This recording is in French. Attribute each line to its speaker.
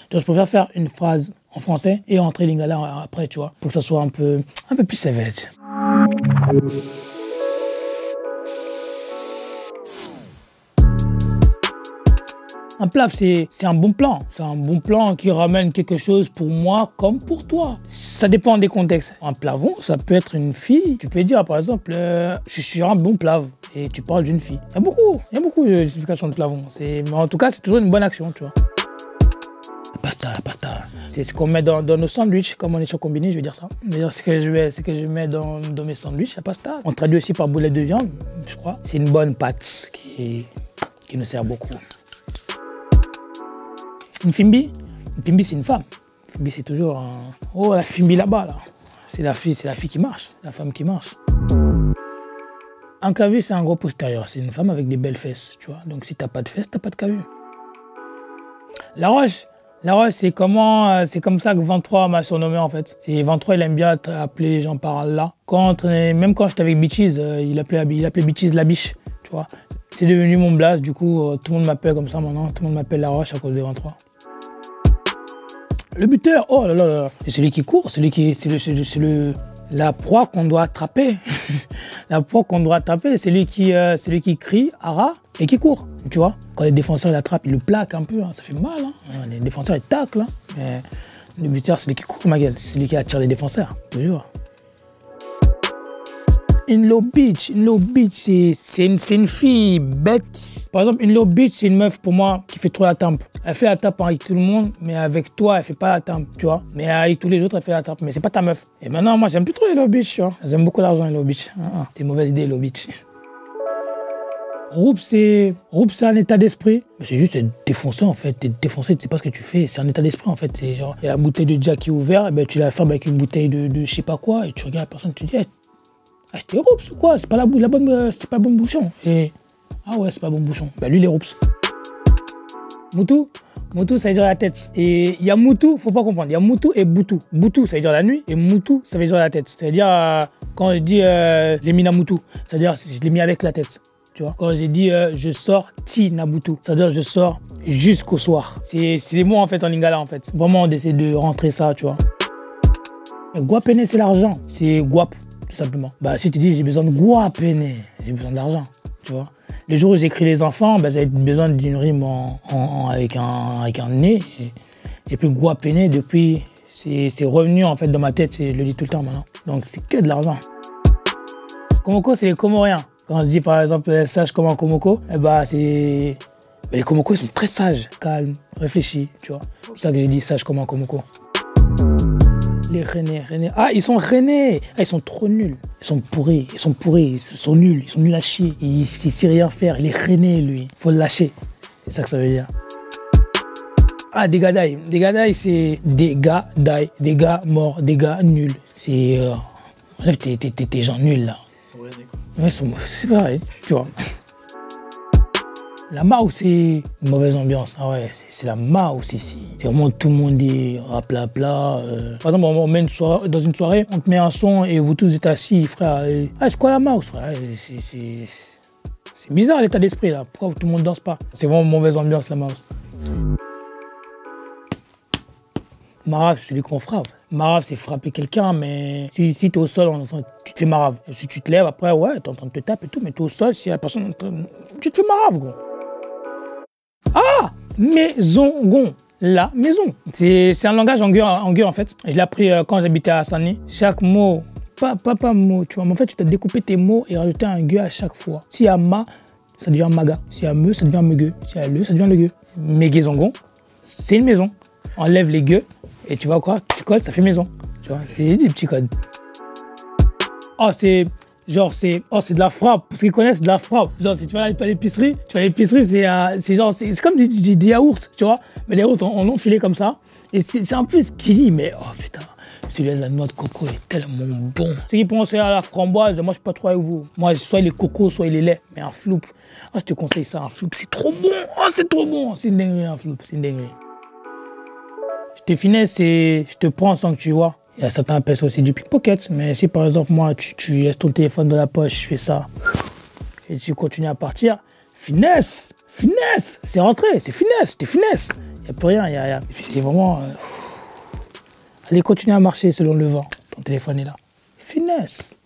Speaker 1: Donc, je préfère faire une phrase en français et entrer lingala après, tu vois, pour que ça soit un peu plus savage. Un plaf, c'est un bon plan. C'est un bon plan qui ramène quelque chose pour moi comme pour toi. Ça dépend des contextes. Un plavon, ça peut être une fille. Tu peux dire, par exemple, je suis un bon plave. Et tu parles d'une fille. Il y a beaucoup de justifications de plavon. Mais en tout cas, c'est toujours une bonne action, tu vois. La pasta. C'est ce qu'on met dans nos sandwichs, comme on est sur combiné, je veux dire ça. D'ailleurs, ce que je mets dans mes sandwichs, la pasta. On traduit aussi par boulette de viande, je crois. C'est une bonne pâte qui nous sert beaucoup. Une fimbi, c'est une femme. Une fimbi, c'est toujours un... Oh, la fimbi là-bas, là. C'est la fille qui marche, la femme qui marche. Un cavu, c'est un gros postérieur. C'est une femme avec des belles fesses, tu vois. Donc, si t'as pas de fesses, t'as pas de cavu. La Roche, c'est comme ça que 23 m'a surnommé, en fait. 23, il aime bien appeler les gens par là. Même quand j'étais avec Bitches, il appelait Bitches la biche, tu vois. C'est devenu mon blaze, du coup, tout le monde m'appelle comme ça maintenant. Tout le monde m'appelle La Roche à cause de 23. Le buteur, oh là là là. C'est celui qui court, c'est la proie qu'on doit attraper. La proie qu'on doit attraper, c'est celui qui crie hara et qui court, tu vois. Quand les défenseurs l'attrapent, ils le plaquent un peu, hein. Ça fait mal, hein. Les défenseurs, ils taclent, hein. Mais le buteur, c'est celui qui court, ma gueule. C'est celui qui attire les défenseurs, toujours. Une low bitch, c'est une fille bête. Par exemple, une low bitch, c'est une meuf pour moi qui fait trop la tempe. Elle fait la tempe avec tout le monde, mais avec toi, elle fait pas la tempe, tu vois. Mais avec tous les autres, elle fait la tempe, mais c'est pas ta meuf. Et maintenant, moi, j'aime plus trop les low bitch, tu vois. J'aime beaucoup l'argent, les low bitch. T'es une mauvaise idée, low bitch. Roupe, c'est un état d'esprit. C'est juste être défoncé, en fait. T'es défoncé, tu sais pas ce que tu fais. C'est un état d'esprit, en fait. C'est genre, il y a la bouteille de Jack qui est ouverte, ben, tu la fermes avec une bouteille de je sais pas quoi, et tu regardes la personne, tu te dis, hey, acheter Roups ou quoi? C'est pas le bon bouchon. Et ah ouais, c'est pas le bon bouchon. Bah lui, les Roups. Moutou, ça veut dire la tête. Et il y a Moutou, faut pas comprendre. Il y a Moutou et Boutou. Boutou, ça veut dire la nuit. Et Moutou, ça veut dire la tête. Ça veut dire, quand je dis je l'ai mis na Moutou, ça veut dire je l'ai mis avec la tête. Tu vois, quand j'ai dit je sors ti na Boutou, ça veut dire je sors jusqu'au soir. C'est les mots en fait en lingala en fait. Vraiment, on essaie de rentrer ça, tu vois. Guapene, c'est l'argent. C'est guap. Tout simplement. Bah, si tu dis j'ai besoin de guapene, j'ai besoin d'argent, tu vois. Le jour où j'écris les enfants, bah, j'avais besoin d'une rime avec un nez. J'ai pris guapene depuis, c'est revenu en fait dans ma tête, je le dis tout le temps maintenant. Donc c'est que de l'argent. Komoko, c'est les Comoriens. Quand je dis par exemple sage comme un Komoko, eh bah, les Komoko ils sont très sages, calmes, réfléchis, tu vois. C'est pour ça que j'ai dit sage comme un Komoko. Les Rennais. Ah, ils sont Rennais. Ah, ils sont trop nuls. Ils sont pourris, ils sont nuls à chier. Il sait rien faire. Il est Rennais, lui. Faut le lâcher. C'est ça que ça veut dire. Ah, des gars d'ail. Des gars d'ail, c'est des gars d'ail. Des gars morts, des gars nuls. C'est... enlève tes gens nuls, là. Ils sont Rennais, quoi. Ouais, c'est pareil, tu vois. La Mao, c'est une mauvaise ambiance. Ah ouais, c'est la Mao ici. C'est vraiment tout le monde est rapla. Par exemple, on met dans une soirée, on te met un son et vous tous êtes assis, frère. Ah, c'est quoi la Mao, frère? C'est bizarre l'état d'esprit là. Pourquoi tout le monde danse pas? C'est vraiment une mauvaise ambiance, la Mao. Marave, c'est celui qu'on frappe. Marave, c'est frapper quelqu'un, mais si t'es au sol, tu te fais marave. Si tu te lèves, après, ouais, t'es en train de te taper et tout, mais t'es au sol, si la personne, tu te fais marave, gros. Ah, maison-gon, la maison. C'est un langage en gueux en fait. Je l'ai appris quand j'habitais à Saint-Denis. Chaque mot, pas mot, tu vois. Mais en fait, tu dois découper tes mots et rajouter un gueux à chaque fois. S'il y a ma, ça devient maga. S'il y a me, ça devient meugueux. S'il y a le, ça devient le gueux. Mégaison-gon, c'est une maison. Enlève les gueux et tu vois quoi? Tu colles, ça fait maison. Tu vois, c'est des petits codes. Oh, c'est de la frappe. Pour ceux qui connaissent, de la frappe. Genre, si tu vas à l'épicerie, c'est comme des yaourts, tu vois. Mais les yaourts, on l'enfilé comme ça. Et c'est un peu skinny, mais oh putain, celui-là de la noix de coco est tellement bon. Ceux qui pensent à la framboise, moi je suis pas trop avec vous. Moi, soit il est coco, soit il est lait. Mais un floup, oh, je te conseille ça, un floup, c'est trop bon. Oh, c'est trop bon. C'est une dinguerie, un floup, c'est une dinguerie. Je te finesse et je te prends sans que tu vois. Il y a certains appellent ça aussi du pickpocket, mais si par exemple moi tu laisses ton téléphone dans la poche, je fais ça, et tu continues à partir, finesse, c'est rentré, c'est finesse, t'es finesse. Il n'y a plus rien. C'est vraiment... Allez, continue à marcher selon le vent. Ton téléphone est là. Finesse.